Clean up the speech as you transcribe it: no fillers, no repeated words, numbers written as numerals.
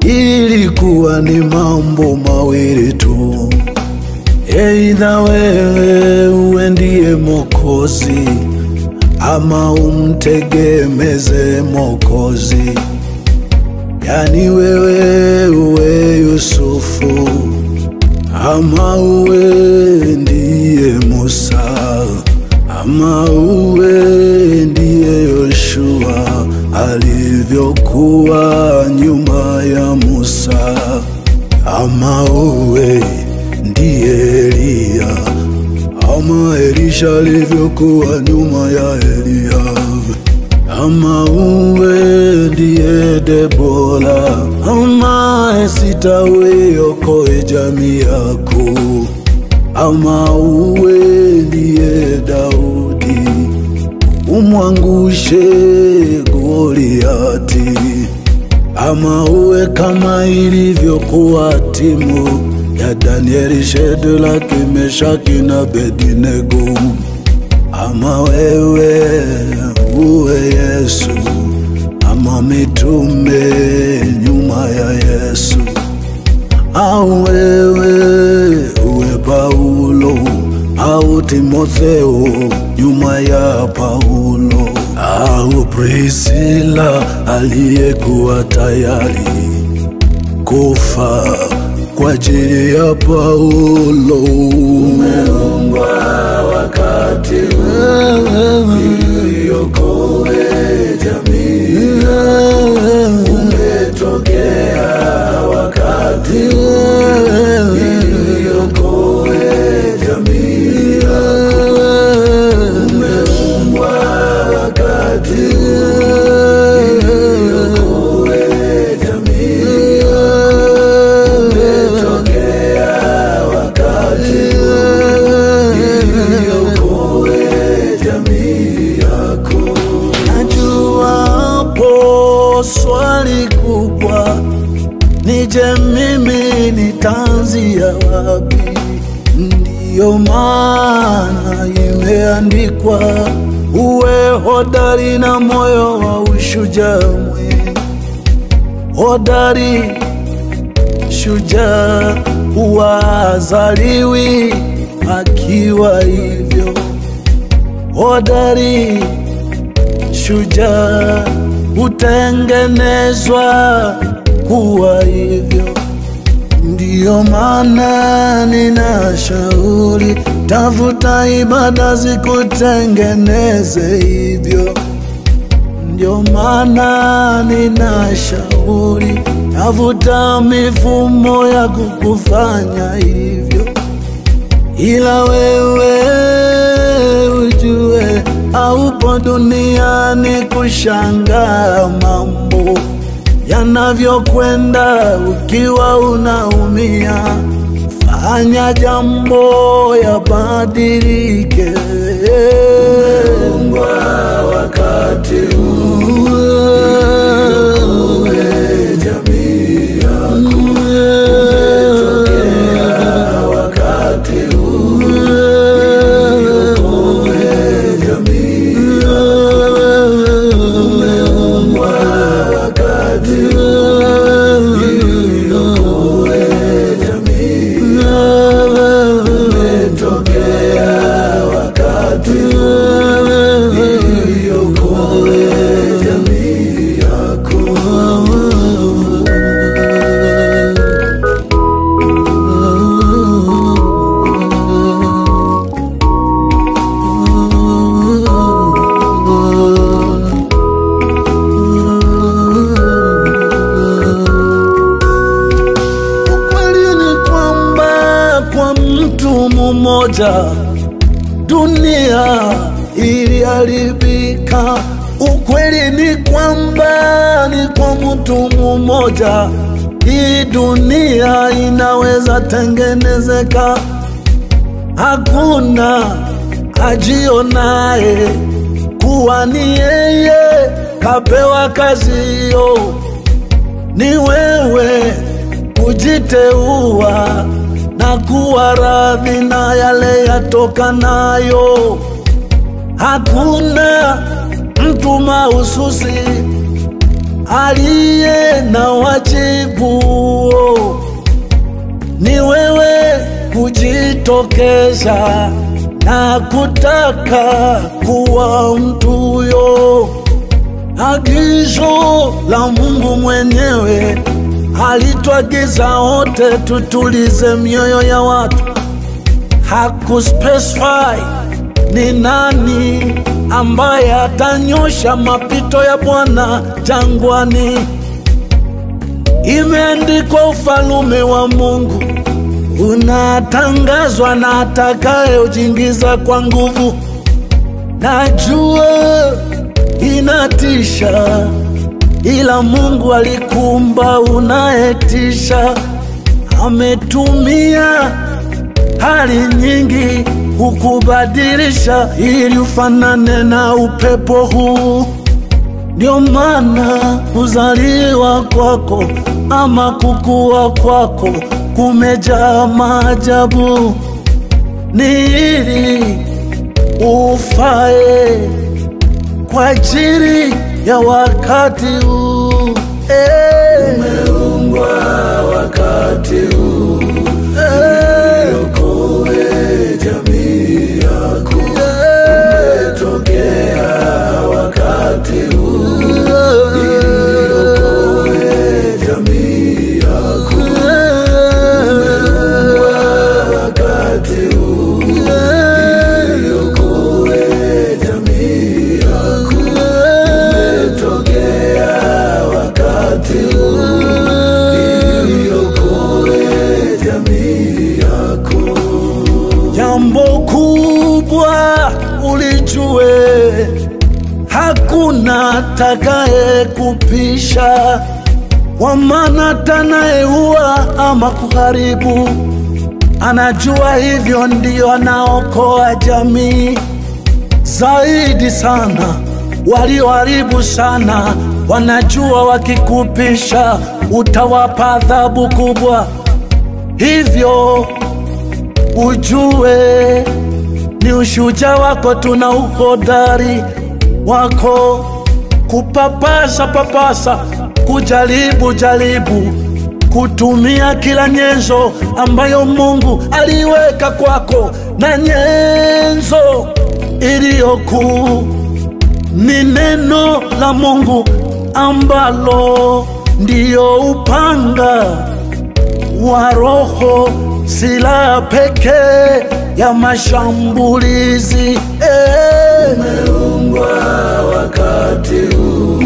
ilikuwa ni mambo mawili tu. Aidha wewe uwe ndiye Mwokozi, ama umtegemeze Mwokozi. Yani wewe uwe Yusufu, ama uwe ndiye Musa, ama uwe ndiye Yoshua alivyokuwa nyuma ya Musa, ama uwe ndiye Elia, ama Elisha alivyokuwa nyuma ya Elia, ama uwe ndiye Debora, ama Esita uiokoe jamii yako, ama uwe ndiye Daudi umwangushe Goliati, ama uwe kama ilivyokuwa timu ya Danieli, Shadraka, Meshaki na Abednego, ama wewe uwe Yesu, ama mitume nyuma ya Yesu, au wewe uwe Paulo au Timotheo nyuma ya Paulo, au Priscilla aliyekuwa tayari kufa kwa ajili ya Paulo. Umeombwa wakati uliokoe jamii, umetokea wakati uliokoe jamii, umeombwa wakati uliokoe jamii, umetokea wakati uliokoe jamii yako. Najua hapo swali kubwa, nije mimi nitaanzia wapi? Ndiyo maana imeandikwa, uwe hodari na moyo wa ushujaa mwingi. hodari, shujaa huwazaliwi akiwa hivyo. Hodari, shujaa hutengenezwa kuwa hivyo. Ndiyo maana ninashauri, tafuta ibada zikutengeneze hivyo. Ndiyo maana ninashauri, tafuta mifumo ya kukufanya hivyo. Ila wewe ujue, haupo duniani kushangaa mambo yanavyokwenda ukiwa unaumia. Fanya jambo yabadilike. Umeumbwa wakati huu, uwe jamii yako. Umetokea wakati huu, uwe jamii yako. Umeumbwa wakati mmoja dunia iliharibika. Ukweli ni kwamba ni kwa mtu mmoja hii dunia inaweza tengenezeka. Hakuna ajionaye kuwa ni yeye kapewa kazi hiyo. Ni wewe kujiteua na kuwa radhi na yale yatokanayo. Hakuna mtu mahususi aliye na wajibu. Ni wewe kujitokeza na kutaka kuwa mtu huyo. Agizo la Mungu mwenyewe alituagiza wote tutulize mioyo ya watu. Hakuspecify ni nani ambaye atanyosha mapito ya Bwana jangwani. Imeandikwa, ufalme wa Mungu unatangazwa na atakaye ujingiza kwa nguvu. Najua inatisha, ila Mungu alikuumba unayetisha. Ametumia hali nyingi kukubadilisha ili ufanane na upepo huu. Ndio maana kuzaliwa kwako ama kukua kwako kumejaa maajabu. Ni ili ufae kwa ajili ya wakati huu. Umeumbwa wakati huu, uokoe jamii yako. Umetokea wakati huu, uokoe jamii yako. Umeumbwa wakati huu, uokoe jamii yako. Umetokea wakati huu, uokoe jamii yako. Jambo kubwa ulijue, hakuna atakaye kupisha. Kwa maana atanayeua ama kuharibu anajua hivyo, ndio anaokoa jamii. Zaidi sana walioharibu sana wanajua wakikupisha utawapa adhabu kubwa. Hivyo ujue ni ushujaa wako, tuna uhodari wako kupapasa papasa jaribu kutumia kila nyenzo ambayo Mungu aliweka kwako, na nyenzo iliyokuu ni neno la Mungu ambalo ndiyo upanga wa Roho, silaha pekee ya mashambulizi. Umeungwa wakati huu.